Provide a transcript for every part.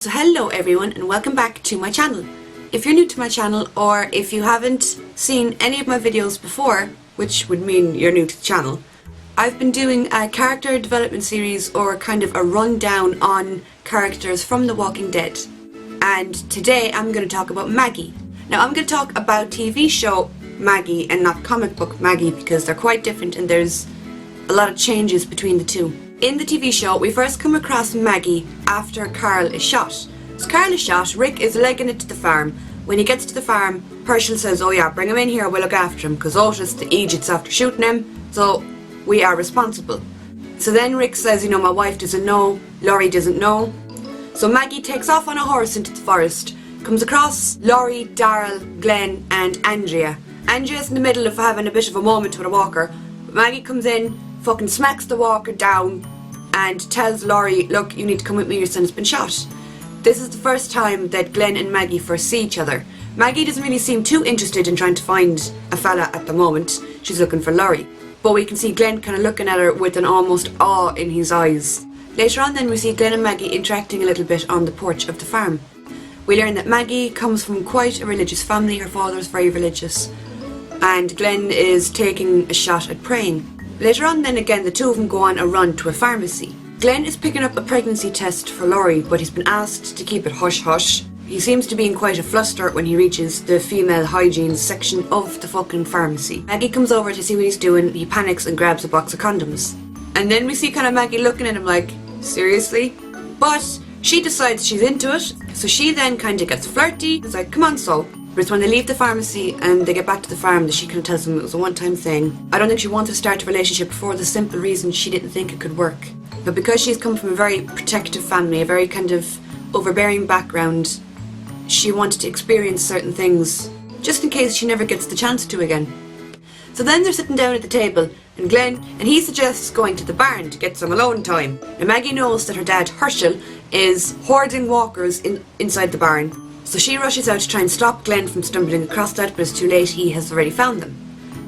So hello everyone and welcome back to my channel. If you're new to my channel or if you haven't seen any of my videos before, which would mean you're new to the channel, I've been doing a character development series or kind of a rundown on characters from The Walking Dead. And today I'm going to talk about Maggie. Now I'm going to talk about TV show Maggie and not comic book Maggie because they're quite different and there's a lot of changes between the two. In the TV show, we first come across Maggie after Carl is shot. So Carl is shot, Rick is legging it to the farm. When he gets to the farm, Herschel says, oh yeah, bring him in here, we'll look after him, because Otis, the Egypt's after shooting him, so we are responsible. So then Rick says, my wife doesn't know, Laurie doesn't know. So Maggie takes off on a horse into the forest, comes across Laurie, Daryl, Glenn and Andrea. Andrea's in the middle of having a bit of a moment with a walker. Maggie comes in, fucking smacks the walker down and tells Laurie, look, you need to come with me, your son's been shot. This is the first time that Glenn and Maggie first see each other. Maggie doesn't really seem too interested in trying to find a fella at the moment. She's looking for Laurie. But we can see Glenn kind of looking at her with an almost awe in his eyes. Later on then we see Glenn and Maggie interacting a little bit on the porch of the farm. We learn that Maggie comes from quite a religious family, her father's very religious, and Glenn is taking a shot at praying. Later on then again the two of them go on a run to a pharmacy. Glenn is picking up a pregnancy test for Laurie, but he's been asked to keep it hush-hush. He seems to be in quite a fluster when he reaches the female hygiene section of the fucking pharmacy. Maggie comes over to see what he's doing, he panics and grabs a box of condoms. And then we see kind of Maggie looking at him like, seriously? But she decides she's into it, so she then kind of gets flirty. It's like, come on, so. But it's when they leave the pharmacy and they get back to the farm that she kind of tells him it was a one-time thing. I don't think she wanted to start a relationship for the simple reason she didn't think it could work. But because she's come from a very protective family, a very kind of overbearing background, she wanted to experience certain things just in case she never gets the chance to again. So then they're sitting down at the table and Glenn, and he suggests going to the barn to get some alone time. And Maggie knows that her dad, Herschel, is hoarding walkers inside the barn. So she rushes out to try and stop Glenn from stumbling across that, but it's too late, he has already found them.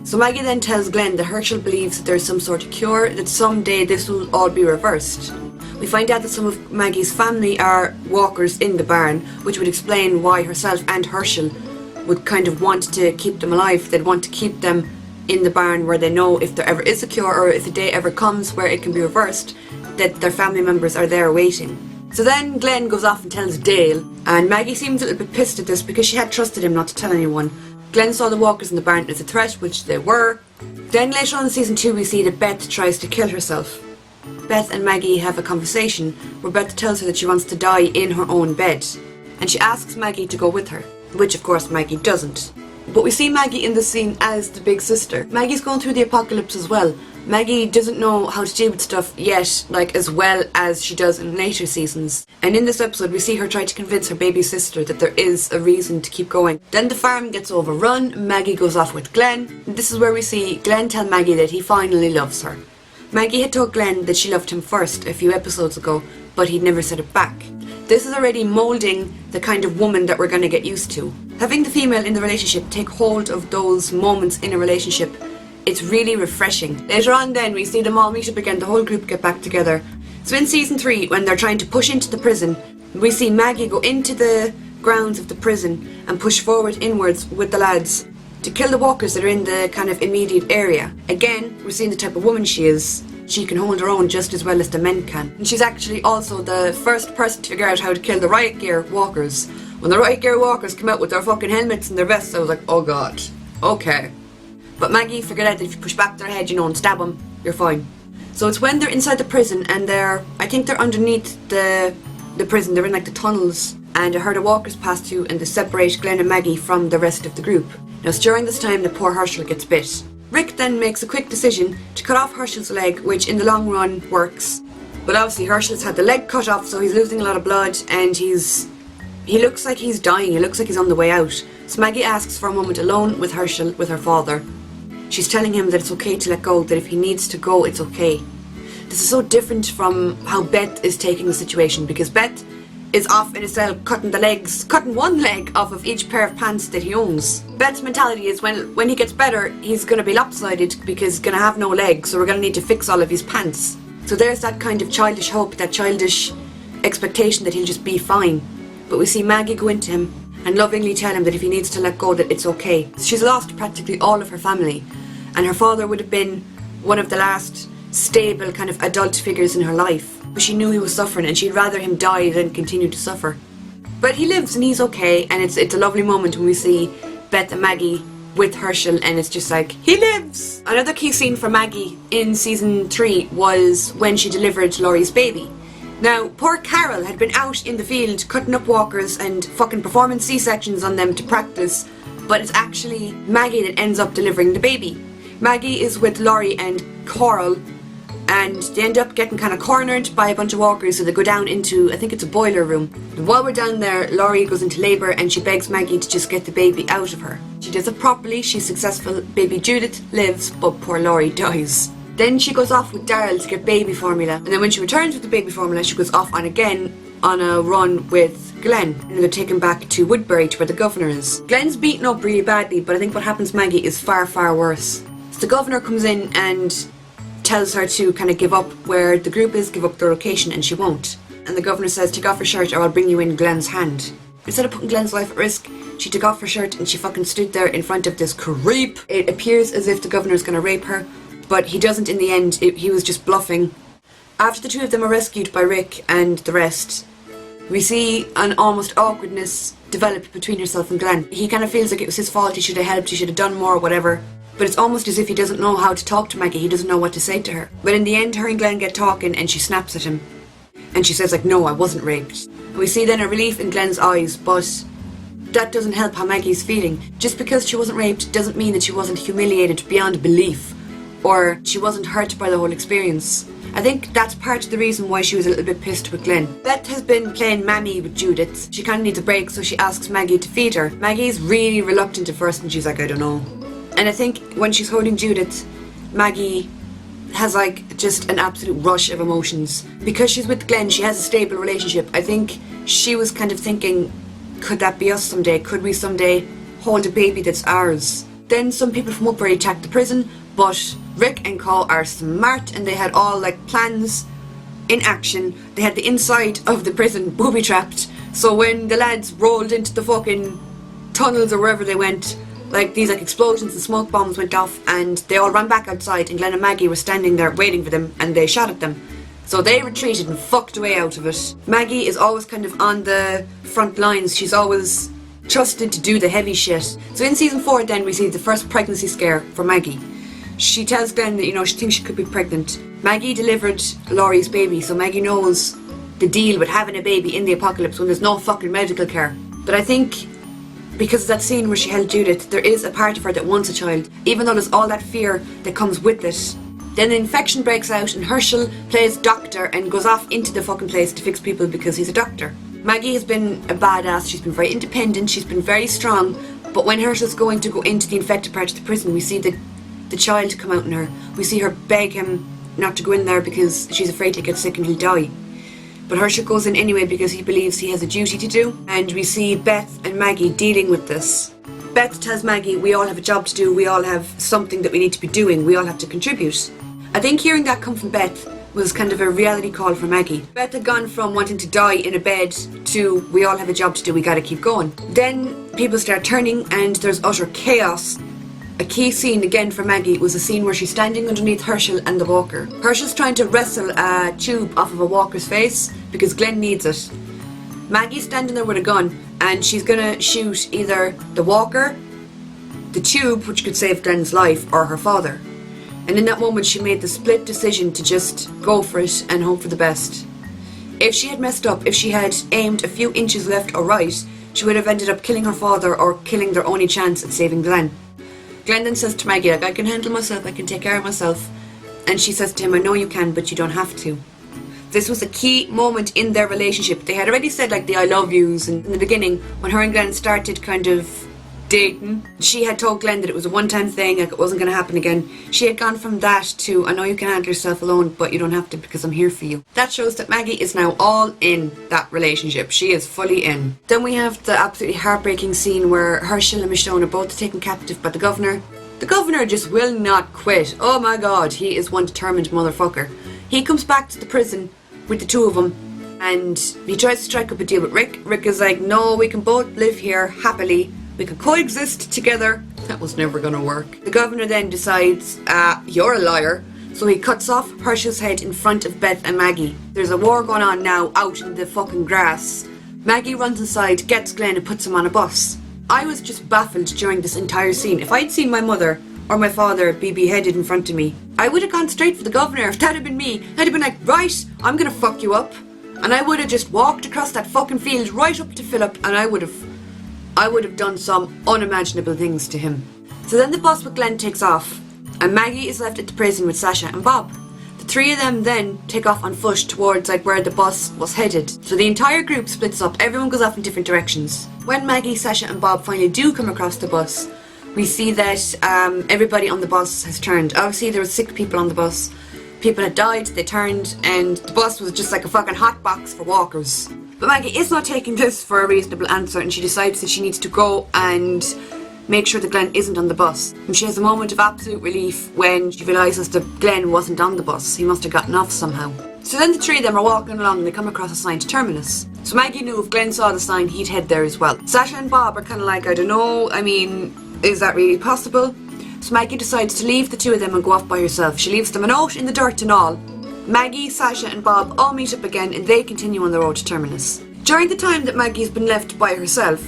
So Maggie then tells Glenn that Herschel believes that there's some sort of cure, that someday this will all be reversed. We find out that some of Maggie's family are walkers in the barn, which would explain why herself and Herschel would kind of want to keep them alive. They'd want to keep them in the barn where they know if there ever is a cure or if the day ever comes where it can be reversed, that their family members are there waiting. So then Glenn goes off and tells Dale, and Maggie seems a little bit pissed at this because she had trusted him not to tell anyone. Glenn saw the walkers in the barn as a threat, which they were. Then later on in season 2 we see that Beth tries to kill herself. Beth and Maggie have a conversation where Beth tells her that she wants to die in her own bed. And she asks Maggie to go with her, which of course Maggie doesn't. But we see Maggie in the scene as the big sister. Maggie's going through the apocalypse as well. Maggie doesn't know how to deal with stuff yet, as well as she does in later seasons. And in this episode we see her try to convince her baby sister that there is a reason to keep going. Then the farm gets overrun, Maggie goes off with Glenn. This is where we see Glenn tell Maggie that he finally loves her. Maggie had told Glenn that she loved him first a few episodes ago, but he'd never said it back. This is already moulding the kind of woman that we're going to get used to. Having the female in the relationship take hold of those moments in a relationship, it's really refreshing. Later on then we see them all meet up again, the whole group get back together. So in season 3, when they're trying to push into the prison, we see Maggie go into the grounds of the prison and push forward inwards with the lads to kill the walkers that are in the kind of immediate area. Again, we're seeing the type of woman she is. She can hold her own just as well as the men can. And she's actually also the first person to figure out how to kill the riot gear walkers. When the riot gear walkers come out with their fucking helmets and their vests, I was like, oh god, okay. But Maggie figured out that if you push back their head, and stab them, you're fine. So it's when they're inside the prison and I think they're underneath the prison, they're in the tunnels, and a herd of walkers pass through and they separate Glenn and Maggie from the rest of the group. Now it's during this time that poor Herschel gets bit. Rick then makes a quick decision to cut off Herschel's leg, which in the long run works. But obviously Herschel's had the leg cut off, so he's losing a lot of blood and he looks like he's dying, he looks like he's on the way out. So Maggie asks for a moment alone with Herschel, with her father. She's telling him that it's okay to let go, that if he needs to go, it's okay. This is so different from how Beth is taking the situation, because Beth is off in a cell cutting one leg off of each pair of pants that he owns. Beth's mentality is when he gets better, he's going to be lopsided because he's going to have no legs, so we're going to need to fix all of his pants. So there's that kind of childish hope, that childish expectation that he'll just be fine. But we see Maggie go into him and lovingly tell him that if he needs to let go, that it's okay. She's lost practically all of her family, and her father would have been one of the last stable kind of adult figures in her life. But she knew he was suffering, and she'd rather him die than continue to suffer. But he lives and he's okay, and it's a lovely moment when we see Beth and Maggie with Herschel, and it's just like, he lives! Another key scene for Maggie in season 3 was when she delivered Laurie's baby. Now, poor Carol had been out in the field cutting up walkers and fucking performing C-sections on them to practice, but it's actually Maggie that ends up delivering the baby. Maggie is with Laurie and Coral, and they end up getting kind of cornered by a bunch of walkers, so they go down into, I think it's a boiler room. And while we're down there, Laurie goes into labour and she begs Maggie to just get the baby out of her. She does it properly, she's successful, baby Judith lives, but poor Laurie dies. Then she goes off with Daryl to get baby formula, and then when she returns with the baby formula, she goes off on again on a run with Glenn, and they're taken back to Woodbury, to where the governor is. Glenn's beaten up really badly, but I think what happens to Maggie is far, far worse. So the governor comes in and tells her to kind of give up where the group is, give up their location, and she won't. And the governor says, take off her shirt or I'll bring you in Glenn's hand. Instead of putting Glenn's life at risk, she took off her shirt and she fucking stood there in front of this creep. It appears as if the governor's gonna rape her, but he doesn't in the end. He was just bluffing. After the two of them are rescued by Rick and the rest, we see an almost awkwardness develop between herself and Glenn. He kind of feels like it was his fault, he should have helped, he should have done more, whatever. But it's almost as if he doesn't know how to talk to Maggie, he doesn't know what to say to her. But in the end, her and Glenn get talking and she snaps at him. And she says like, no, I wasn't raped. And we see then a relief in Glenn's eyes, but that doesn't help how Maggie's feeling. Just because she wasn't raped doesn't mean that she wasn't humiliated beyond belief, or she wasn't hurt by the whole experience. I think that's part of the reason why she was a little bit pissed with Glenn. Beth has been playing Mammy with Judith. She kind of needs a break, so she asks Maggie to feed her. Maggie's really reluctant at first and she's like, I don't know. And I think when she's holding Judith, Maggie has like just an absolute rush of emotions. Because she's with Glenn, she has a stable relationship. I think she was kind of thinking, could that be us someday? Could we someday hold a baby that's ours? Then some people from Woodbury attacked the prison, but Rick and Co are smart and they had all like plans in action. They had the inside of the prison booby-trapped, so when the lads rolled into the fucking tunnels or wherever they went, like these like explosions and smoke bombs went off and they all ran back outside, and Glenn and Maggie were standing there waiting for them and they shot at them. So they retreated and fucked away out of it. Maggie is always kind of on the front lines. She's always trusted to do the heavy shit. So in season 4 then we see the first pregnancy scare for Maggie. She tells Glenn that, you know, she thinks she could be pregnant. Maggie delivered Laurie's baby, so Maggie knows the deal with having a baby in the apocalypse when there's no fucking medical care. But I think because of that scene where she held Judith, there is a part of her that wants a child, even though there's all that fear that comes with it. Then the infection breaks out and Herschel plays doctor and goes off into the fucking place to fix people because he's a doctor. Maggie has been a badass, she's been very independent, she's been very strong, but when Herschel's going to go into the infected part of the prison, we see the child come out in her. We see her beg him not to go in there because she's afraid he'll get sick and he'll die. But Herschel goes in anyway because he believes he has a duty to do, and we see Beth and Maggie dealing with this. Beth tells Maggie, we all have a job to do, we all have something that we need to be doing, we all have to contribute. I think hearing that come from Beth was kind of a reality call for Maggie. Beth had gone from wanting to die in a bed to we all have a job to do, we gotta keep going. Then people start turning and there's utter chaos. A key scene again for Maggie was a scene where she's standing underneath Herschel and the walker. Herschel's trying to wrestle a tube off of a walker's face because Glenn needs it. Maggie's standing there with a gun and she's gonna shoot either the walker, the tube, which could save Glenn's life, or her father. And in that moment she made the split decision to just go for it and hope for the best. If she had messed up, if she had aimed a few inches left or right, she would have ended up killing her father or killing their only chance at saving Glenn. Glenn then says to Maggie, like, I can handle myself, I can take care of myself. And she says to him, I know you can, but you don't have to. This was a key moment in their relationship. They had already said like the I love yous, and in the beginning, when her and Glenn started kind of dating, she had told Glenn that it was a one-time thing, like it wasn't going to happen again. She had gone from that to, I know you can handle yourself alone, but you don't have to because I'm here for you. That shows that Maggie is now all in that relationship. She is fully in. Then we have the absolutely heartbreaking scene where Herschel and Michonne are both taken captive by the governor. The governor just will not quit. Oh my god, he is one determined motherfucker. He comes back to the prison with the two of them and he tries to strike up a deal with Rick. Rick is like, no, we can both live here happily. We can coexist together. That was never gonna work. The governor then decides, you're a liar. So he cuts off Herschel's head in front of Beth and Maggie. There's a war going on now out in the fucking grass. Maggie runs inside, gets Glenn and puts him on a bus. I was just baffled during this entire scene. If I'd seen my mother or my father be beheaded in front of me, I would have gone straight for the governor. If that had been me, I'd have been like, right, I'm gonna fuck you up. And I would have just walked across that fucking field right up to Philip, and I would have done some unimaginable things to him. So then the bus with Glenn takes off, and Maggie is left at the prison with Sasha and Bob. The three of them then take off on foot towards where the bus was headed. So the entire group splits up, everyone goes off in different directions. When Maggie, Sasha and Bob finally do come across the bus, we see that everybody on the bus has turned. Obviously there were sick people on the bus. People had died, they turned, and the bus was just like a fucking hot box for walkers. But Maggie is not taking this for a reasonable answer, and she decides that she needs to go and make sure that Glenn isn't on the bus. And she has a moment of absolute relief when she realises that Glenn wasn't on the bus. He must have gotten off somehow. So then the three of them are walking along and they come across a sign to Terminus. So Maggie knew if Glenn saw the sign, he'd head there as well. Sasha and Bob are kind of like, I don't know, I mean, is that really possible? So Maggie decides to leave the two of them and go off by herself. She leaves them a note in the dirt and all. Maggie, Sasha and Bob all meet up again and they continue on the road to Terminus. During the time that Maggie's been left by herself,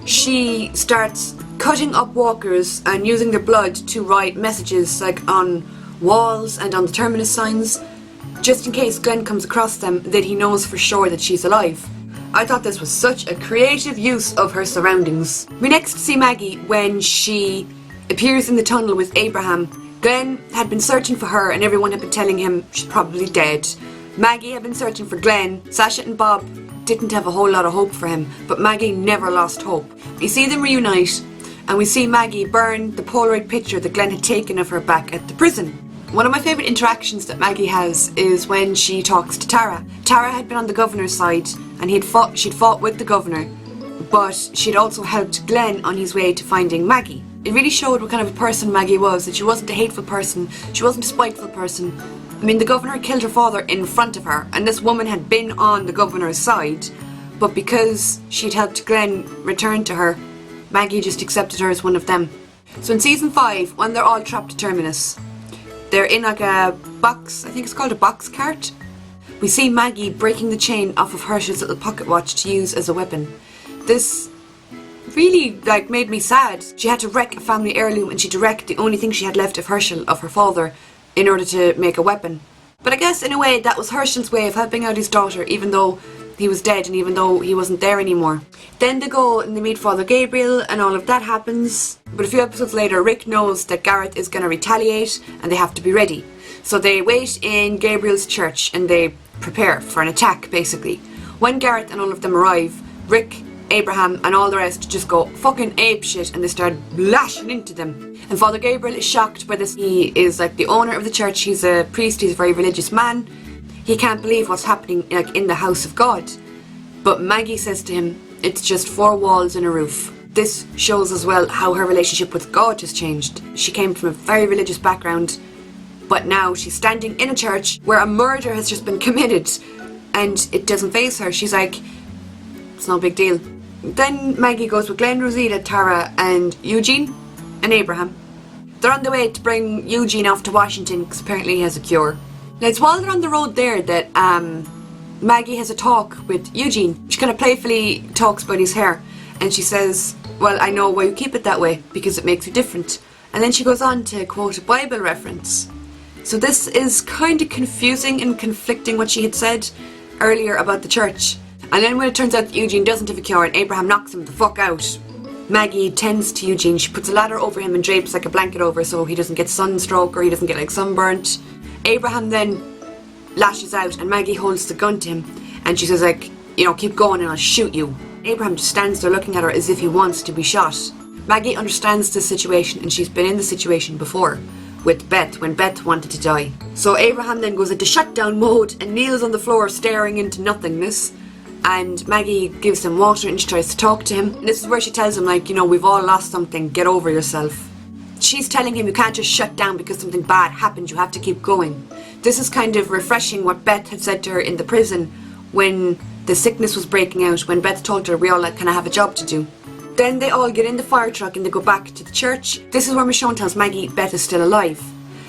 she starts cutting up walkers and using their blood to write messages like on walls and on the Terminus signs, just in case Glenn comes across them, that he knows for sure that she's alive. I thought this was such a creative use of her surroundings. We next see Maggie when she appears in the tunnel with Abraham. Glenn had been searching for her and everyone had been telling him she's probably dead. Maggie had been searching for Glenn. Sasha and Bob didn't have a whole lot of hope for him, but Maggie never lost hope. We see them reunite and we see Maggie burn the Polaroid picture that Glenn had taken of her back at the prison. One of my favourite interactions that Maggie has is when she talks to Tara. Tara had been on the governor's side and she'd fought with the governor, but she'd also helped Glenn on his way to finding Maggie. It really showed what kind of a person Maggie was, that she wasn't a hateful person, she wasn't a spiteful person. I mean, the governor killed her father in front of her, and this woman had been on the governor's side, but because she'd helped Glenn return to her, Maggie just accepted her as one of them. So in season 5, when they're all trapped at Terminus, they're in like a box, I think it's called a box cart. We see Maggie breaking the chain off of Herschel's little pocket watch to use as a weapon. This really made me sad. She had to wreck a family heirloom and she had to wreck the only thing she had left of Herschel, of her father, in order to make a weapon. But I guess in a way that was Herschel's way of helping out his daughter, even though he was dead and even though he wasn't there anymore. Then they go and they meet Father Gabriel and all of that happens. But a few episodes later, Rick knows that Gareth is going to retaliate and they have to be ready. So they wait in Gabriel's church and they prepare for an attack, basically. When Gareth and all of them arrive, Rick, Abraham and all the rest just go fucking apeshit and they start lashing into them. And Father Gabriel is shocked by this. He is like the owner of the church, he's a priest, he's a very religious man. He can't believe what's happening in the house of God. But Maggie says to him, it's just 4 walls and a roof. This shows as well how her relationship with God has changed. She came from a very religious background, but now she's standing in a church where a murder has just been committed and it doesn't faze her. She's like, it's no big deal. Then Maggie goes with Glenn, Rosita, Tara and Eugene and Abraham. They're on the way to bring Eugene off to Washington because apparently he has a cure. Now it's while they're on the road there that Maggie has a talk with Eugene. She kind of playfully talks about his hair and she says, well, I know why you keep it that way, because it makes you different. And then she goes on to quote a Bible reference. So this is kind of confusing and conflicting what she had said earlier about the church. And then when it turns out that Eugene doesn't have a cure and Abraham knocks him the fuck out, Maggie tends to Eugene. She puts a ladder over him and drapes like a blanket over so he doesn't get sunstroke or he doesn't get sunburnt. Abraham then lashes out and Maggie holds the gun to him and she says keep going and I'll shoot you. Abraham just stands there looking at her as if he wants to be shot. Maggie understands the situation and she's been in the situation before with Beth when Beth wanted to die. So Abraham then goes into shutdown mode and kneels on the floor staring into nothingness. And Maggie gives him water and she tries to talk to him. And this is where she tells him we've all lost something, get over yourself. She's telling him you can't just shut down because something bad happened, you have to keep going. This is kind of refreshing what Beth had said to her in the prison when the sickness was breaking out, when Beth told her we all kind of have a job to do. Then they all get in the fire truck and they go back to the church. This is where Michonne tells Maggie Beth is still alive.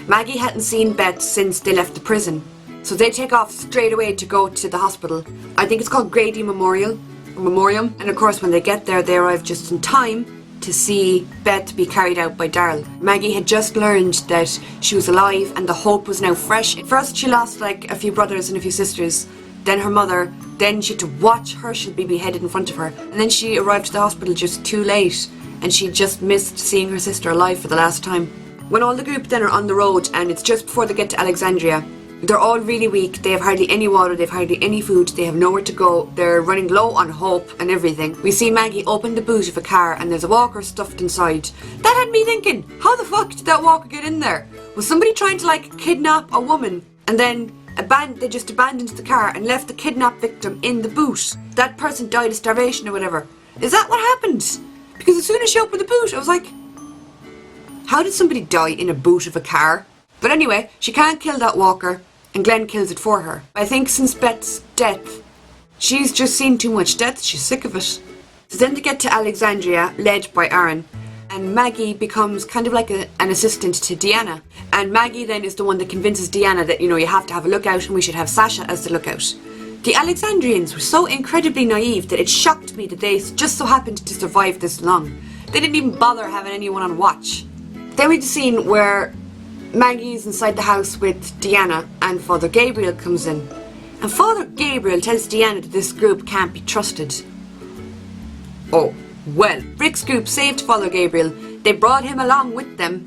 Maggie hadn't seen Beth since they left the prison. So they take off straight away to go to the hospital. I think it's called Grady Memoriam. And of course when they get there, they arrive just in time to see Beth be carried out by Darryl. Maggie had just learned that she was alive and the hope was now fresh. First she lost like a few brothers and a few sisters, then her mother, then she had to watch Herschel be beheaded in front of her, and then she arrived at the hospital just too late and she just missed seeing her sister alive for the last time. When all the group then are on the road and it's just before they get to Alexandria, they're all really weak, they have hardly any water, they have hardly any food, they have nowhere to go, they're running low on hope and everything. We see Maggie open the boot of a car and there's a walker stuffed inside. That had me thinking, how the fuck did that walker get in there? Was somebody trying to like kidnap a woman and then they just abandoned the car and left the kidnapped victim in the boot? That person died of starvation or whatever. Is that what happened? Because as soon as she opened the boot I was like, how did somebody die in a boot of a car? But anyway, she can't kill that walker and Glenn kills it for her. I think since Beth's death, she's just seen too much death, she's sick of it. So then they get to Alexandria, led by Aaron, and Maggie becomes kind of like an assistant to Deanna. And Maggie then is the one that convinces Deanna that, you know, you have to have a lookout and we should have Sasha as the lookout. The Alexandrians were so incredibly naive that it shocked me that they just so happened to survive this long. They didn't even bother having anyone on watch. Then we have the scene where Maggie's inside the house with Deanna and Father Gabriel comes in. And Father Gabriel tells Deanna that this group can't be trusted. Oh, well, Rick's group saved Father Gabriel. They brought him along with them.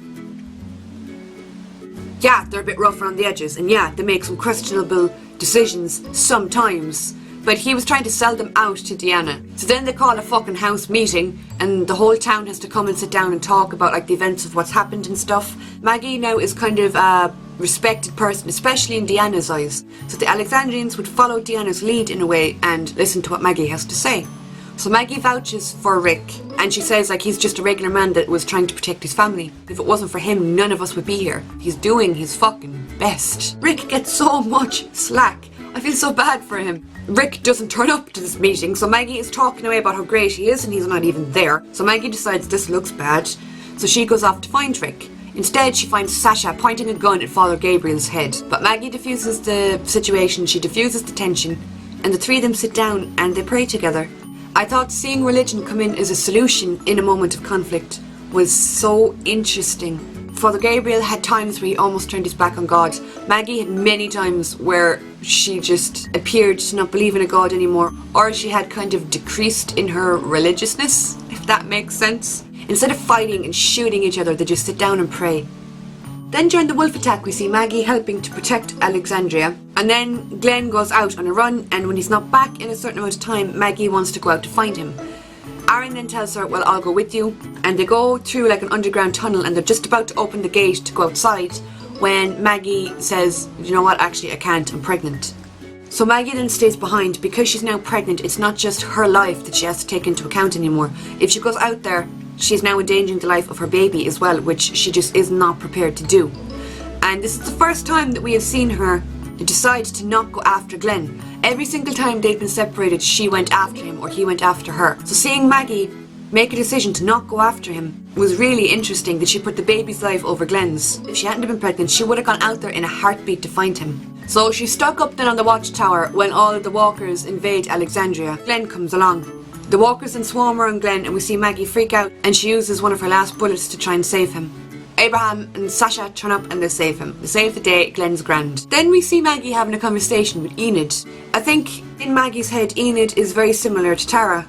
Yeah, they're a bit rough around the edges, and yeah, they make some questionable decisions sometimes. But he was trying to sell them out to Deanna. So then they call a fucking house meeting and the whole town has to come and sit down and talk about like the events of what's happened and stuff. Maggie now is kind of a respected person, especially in Deanna's eyes. So the Alexandrians would follow Deanna's lead in a way and listen to what Maggie has to say. So Maggie vouches for Rick and she says like he's just a regular man that was trying to protect his family. If it wasn't for him, none of us would be here. He's doing his fucking best. Rick gets so much slack. I feel so bad for him. Rick doesn't turn up to this meeting, so Maggie is talking away about how great he is and he's not even there. So Maggie decides this looks bad, so she goes off to find Rick. Instead, she finds Sasha pointing a gun at Father Gabriel's head. But Maggie diffuses the situation, she diffuses the tension, and the three of them sit down and they pray together. I thought seeing religion come in as a solution in a moment of conflict was so interesting. Father Gabriel had times where he almost turned his back on God. Maggie had many times where she just appeared to not believe in a God anymore, or she had kind of decreased in her religiousness, if that makes sense. Instead of fighting and shooting each other, they just sit down and pray. Then during the wolf attack we see Maggie helping to protect Alexandria, and then Glenn goes out on a run, and when he's not back in a certain amount of time, Maggie wants to go out to find him. Aaron then tells her, well, I'll go with you, and they go through like an underground tunnel and they're just about to open the gate to go outside when Maggie says, you know what, actually I can't, I'm pregnant. So Maggie then stays behind. Because she's now pregnant, it's not just her life that she has to take into account anymore. If she goes out there, she's now endangering the life of her baby as well, which she just is not prepared to do. And this is the first time that we have seen her decide to not go after Glenn. Every single time they'd been separated, she went after him or he went after her. So seeing Maggie make a decision to not go after him was really interesting, that she put the baby's life over Glenn's. If she hadn't been pregnant, she would have gone out there in a heartbeat to find him. So she's stuck up then on the watchtower when all of the walkers invade Alexandria. Glenn comes along. The walkers then swarm around Glenn and we see Maggie freak out and she uses one of her last bullets to try and save him. Abraham and Sasha turn up and they save him. They save the day, Glenn's grand. Then we see Maggie having a conversation with Enid. I think in Maggie's head, Enid is very similar to Tara.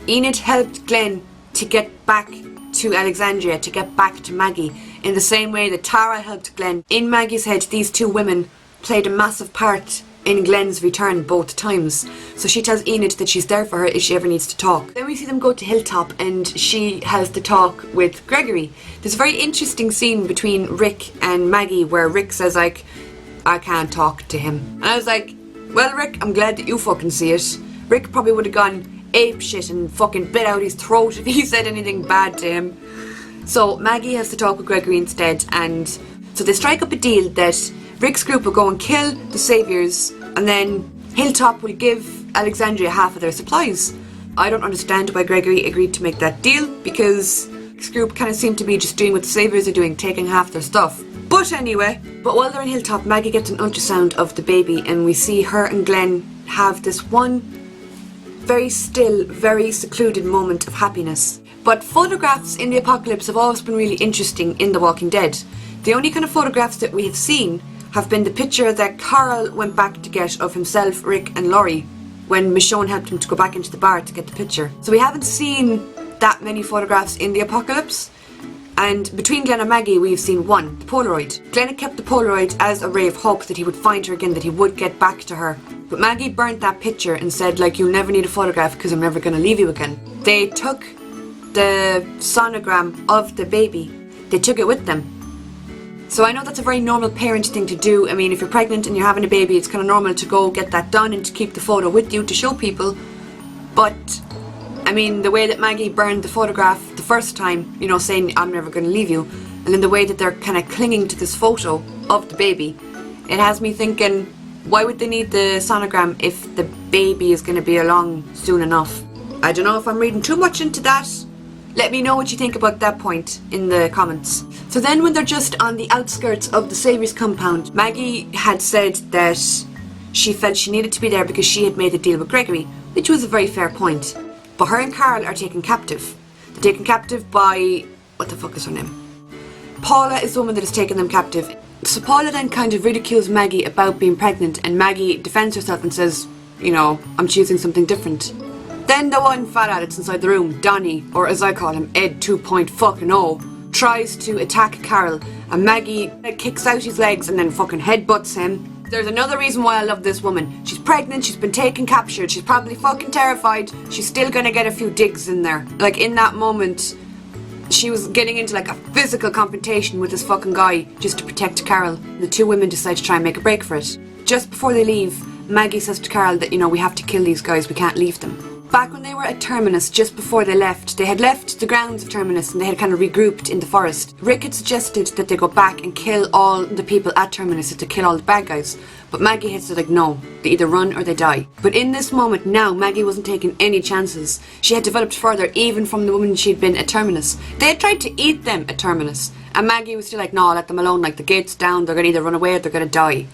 Enid helped Glenn to get back to Alexandria, to get back to Maggie, in the same way that Tara helped Glenn. In Maggie's head, these two women played a massive part in Glenn's return both times. So she tells Enid that she's there for her if she ever needs to talk. Then we see them go to Hilltop and she has the talk with Gregory. There's a very interesting scene between Rick and Maggie where Rick says like, I can't talk to him. And I was like, well Rick, I'm glad that you fucking see it. Rick probably would have gone ape shit and fucking bit out his throat if he said anything bad to him. So Maggie has to talk with Gregory instead, and so they strike up a deal that Rick's group will go and kill the saviors, and then Hilltop will give Alexandria half of their supplies. I don't understand why Gregory agreed to make that deal, because this group kind of seemed to be just doing what the Saviours are doing, taking half their stuff. But anyway, while they're in Hilltop, Maggie gets an ultrasound of the baby, and we see her and Glenn have this one very still, very secluded moment of happiness. But photographs in the apocalypse have always been really interesting in The Walking Dead. The only kind of photographs that we have seen have been the picture that Carl went back to get of himself, Rick and Laurie when Michonne helped him to go back into the bar to get the picture. So we haven't seen that many photographs in the apocalypse, and between Glenn and Maggie we've seen one, the Polaroid. Glenn had kept the Polaroid as a ray of hope that he would find her again, that he would get back to her. But Maggie burnt that picture and said, like, you'll never need a photograph because I'm never going to leave you again. They took the sonogram of the baby, they took it with them. So I know that's a very normal parent thing to do. I mean, if you're pregnant and you're having a baby, it's kind of normal to go get that done and to keep the photo with you to show people. But, I mean, the way that Maggie burned the photograph the first time, you know, saying, I'm never going to leave you, and then the way that they're kind of clinging to this photo of the baby, it has me thinking, why would they need the sonogram if the baby is going to be along soon enough? I don't know if I'm reading too much into that. Let me know what you think about that point in the comments. So then when they're just on the outskirts of the Saviour's compound, Maggie had said that she felt she needed to be there because she had made a deal with Gregory, which was a very fair point. But her and Carl are taken captive. They're taken captive by... what the fuck is her name? Paula is the woman that has taken them captive. So Paula then kind of ridicules Maggie about being pregnant, and Maggie defends herself and says, you know, I'm choosing something different. Then the one fat addict's inside the room, Donnie, or as I call him, Ed 2.0, tries to attack Carl, and Maggie kicks out his legs and then fucking headbutts him. There's another reason why I love this woman. She's pregnant, she's been taken captured, she's probably fucking terrified, she's still gonna get a few digs in there. Like, in that moment, she was getting into like a physical confrontation with this fucking guy just to protect Carl. The two women decide to try and make a break for it. Just before they leave, Maggie says to Carl that, you know, we have to kill these guys, we can't leave them. Back when they were at Terminus, just before they had left the grounds of Terminus and they had kind of regrouped in the forest. Rick had suggested that they go back and kill all the people at Terminus, to kill all the bad guys. But Maggie had said, like, no, they either run or they die. But in this moment now, Maggie wasn't taking any chances. She had developed further, even from the woman she'd been at Terminus. They had tried to eat them at Terminus, and Maggie was still like, no, let them alone, like, the gate's down, they're gonna either run away or they're gonna die.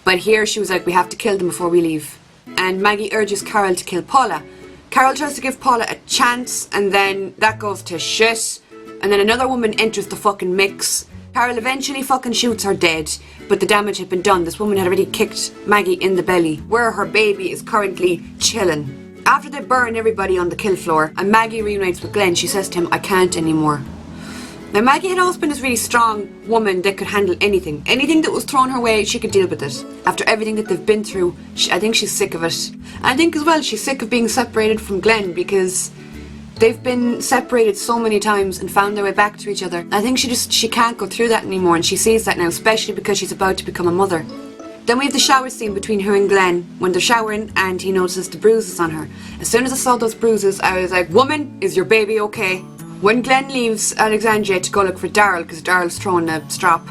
But here she was like, we have to kill them before we leave. And Maggie urges Carl to kill Paula. Carol tries to give Paula a chance, and then that goes to shit, and then another woman enters the fucking mix. Carol eventually fucking shoots her dead, but the damage had been done. This woman had already kicked Maggie in the belly, where her baby is currently chilling. After they burn everybody on the kill floor, and Maggie reunites with Glenn, she says to him, I can't anymore. Now, Maggie had always been this really strong woman that could handle anything. Anything that was thrown her way, she could deal with it. After everything that they've been through, I think she's sick of it. I think as well she's sick of being separated from Glenn, because they've been separated so many times and found their way back to each other. I think she can't go through that anymore, and she sees that now, especially because she's about to become a mother. Then we have the shower scene between her and Glenn when they're showering, and he notices the bruises on her. As soon as I saw those bruises, I was like, woman, is your baby okay? When Glenn leaves Alexandria to go look for Daryl, because Daryl's throwing a strap,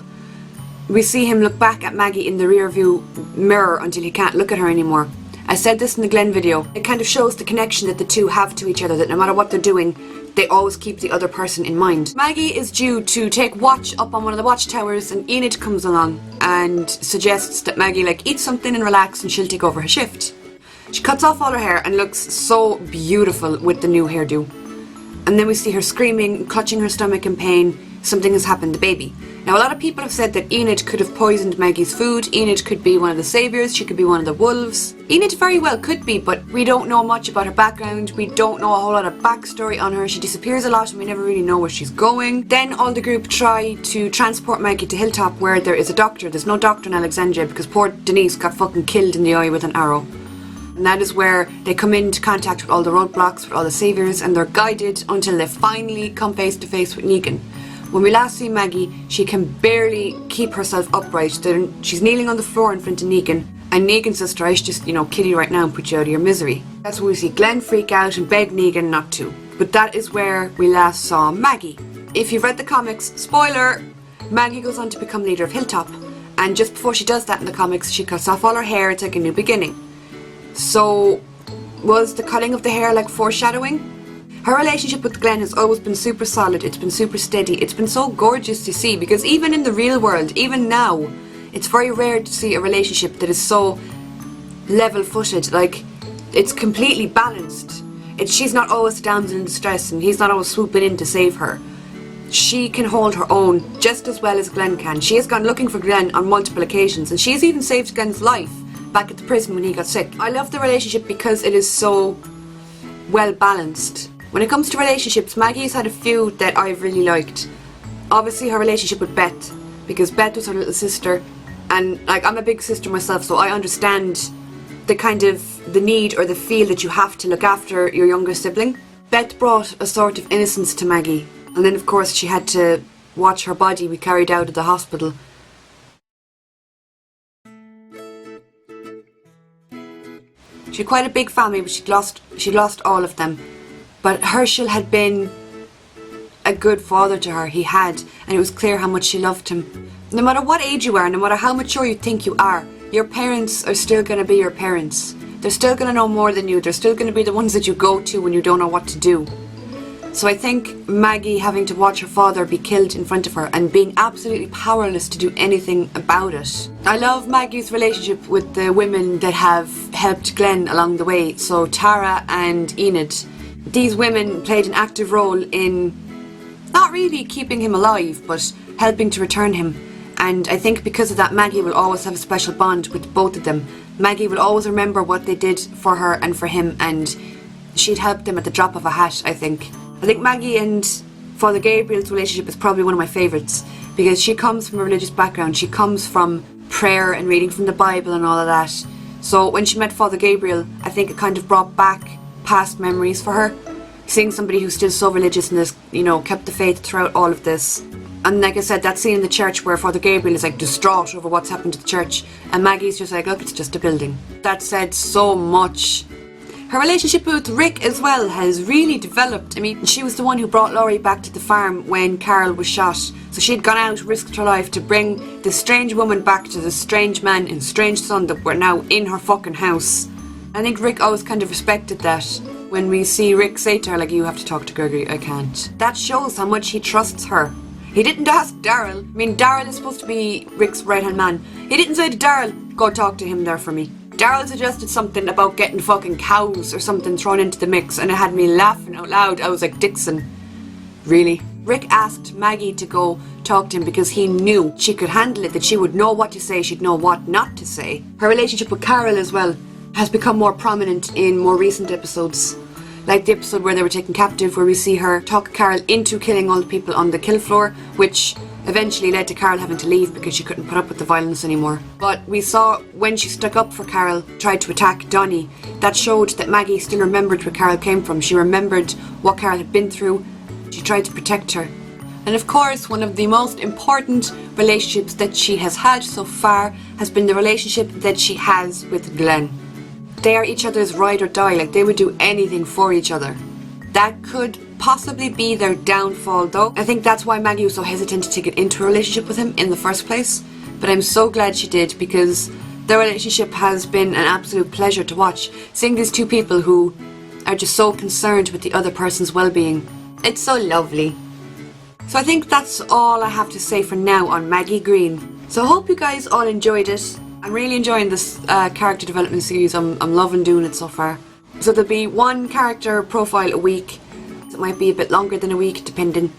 we see him look back at Maggie in the rear view mirror until he can't look at her anymore. I said this in the Glenn video. It kind of shows the connection that the two have to each other, that no matter what they're doing, they always keep the other person in mind. Maggie is due to take watch up on one of the watchtowers, and Enid comes along and suggests that Maggie, like, eat something and relax and she'll take over her shift. She cuts off all her hair and looks so beautiful with the new hairdo. And then we see her screaming, clutching her stomach in pain. Something has happened to baby. Now, a lot of people have said that Enid could have poisoned Maggie's food. Enid could be one of the saviors. She could be one of the wolves. Enid very well could be, but we don't know much about her background. We don't know a whole lot of backstory on her. She disappears a lot and we never really know where she's going. Then all the group try to transport Maggie to Hilltop, where there is a doctor. There's no doctor in Alexandria because poor Denise got fucking killed in the eye with an arrow. And that is where they come into contact with all the roadblocks, with all the saviors, and they're guided until they finally come face to face with Negan. When we last see Maggie, she can barely keep herself upright. She's kneeling on the floor in front of Negan, and Negan says to her, I should just, kill you right now and put you out of your misery. That's when we see Glenn freak out and beg Negan not to. But that is where we last saw Maggie. If you've read the comics, spoiler, Maggie goes on to become leader of Hilltop, and just before she does that in the comics, she cuts off all her hair. It's like a new beginning. So was the cutting of the hair like foreshadowing? Her relationship with Glenn has always been super solid, it's been super steady, it's been so gorgeous to see, because even in the real world, even now, it's very rare to see a relationship that is so level-footed, like it's completely balanced. She's not always a damsel in distress and he's not always swooping in to save her. She can hold her own just as well as Glenn can. She has gone looking for Glenn on multiple occasions, and she's even saved Glenn's life back at the prison when he got sick. I love the relationship because it is so well balanced. When it comes to relationships, Maggie's had a few that I've really liked. Obviously her relationship with Beth, because Beth was her little sister, and like I'm a big sister myself, so I understand the kind of the need or the feel that you have to look after your younger sibling. Beth brought a sort of innocence to Maggie, and then of course she had to watch her body be carried out of the hospital. She had quite a big family, but she lost all of them. But Herschel had been a good father to her, he had, and it was clear how much she loved him. No matter what age you are, no matter how mature you think you are, your parents are still going to be your parents. They're still going to know more than you, they're still going to be the ones that you go to when you don't know what to do. So I think Maggie having to watch her father be killed in front of her and being absolutely powerless to do anything about it. I love Maggie's relationship with the women that have helped Glenn along the way, so Tara and Enid. These women played an active role in not really keeping him alive, but helping to return him. And I think because of that, Maggie will always have a special bond with both of them. Maggie will always remember what they did for her and for him, and she'd help them at the drop of a hat, I think. I think Maggie and Father Gabriel's relationship is probably one of my favourites, because she comes from a religious background. She comes from prayer and reading from the Bible and all of that. So when she met Father Gabriel, I think it kind of brought back past memories for her. Seeing somebody who's still so religious and has, you know, kept the faith throughout all of this. And like I said, that scene in the church where Father Gabriel is like distraught over what's happened to the church, and Maggie's just like, look, it's just a building. That said so much. Her relationship with Rick as well has really developed. I mean, she was the one who brought Laurie back to the farm when Carol was shot. So she'd gone out, risked her life to bring this strange woman back to this strange man and strange son that were now in her fucking house. I think Rick always kind of respected that. When we see Rick say to her, like, you have to talk to Gregory, I can't. That shows how much he trusts her. He didn't ask Daryl. I mean, Daryl is supposed to be Rick's right-hand man. He didn't say to Daryl, go talk to him there for me. Daryl suggested something about getting fucking cows or something thrown into the mix, and it had me laughing out loud. I was like, Dixon, really? Rick asked Maggie to go talk to him because he knew she could handle it, that she would know what to say, she'd know what not to say. Her relationship with Carol as well has become more prominent in more recent episodes. Like the episode where they were taken captive, where we see her talk Carol into killing all the people on the kill floor, which eventually led to Carol having to leave because she couldn't put up with the violence anymore. But we saw when she stuck up for Carol, tried to attack Donnie, that showed that Maggie still remembered where Carol came from. She remembered what Carol had been through. She tried to protect her. And of course, one of the most important relationships that she has had so far has been the relationship that she has with Glenn. They are each other's ride or die, like they would do anything for each other. That could possibly be their downfall though. I think that's why Maggie was so hesitant to get into a relationship with him in the first place. But I'm so glad she did, because their relationship has been an absolute pleasure to watch. Seeing these two people who are just so concerned with the other person's well-being. It's so lovely. So I think that's all I have to say for now on Maggie Greene. So I hope you guys all enjoyed it. I'm really enjoying this character development series. I'm loving doing it so far. So there'll be one character profile a week. It might be a bit longer than a week, depending.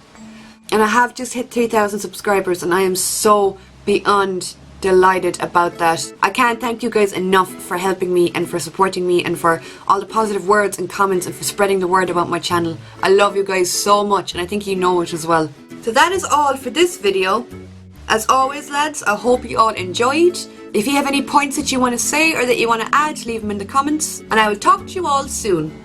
And I have just hit 3,000 subscribers, and I am so beyond delighted about that. I can't thank you guys enough for helping me and for supporting me and for all the positive words and comments and for spreading the word about my channel. I love you guys so much, and I think you know it as well. So that is all for this video. As always, lads, I hope you all enjoyed. If you have any points that you want to say or that you want to add, leave them in the comments, and I will talk to you all soon.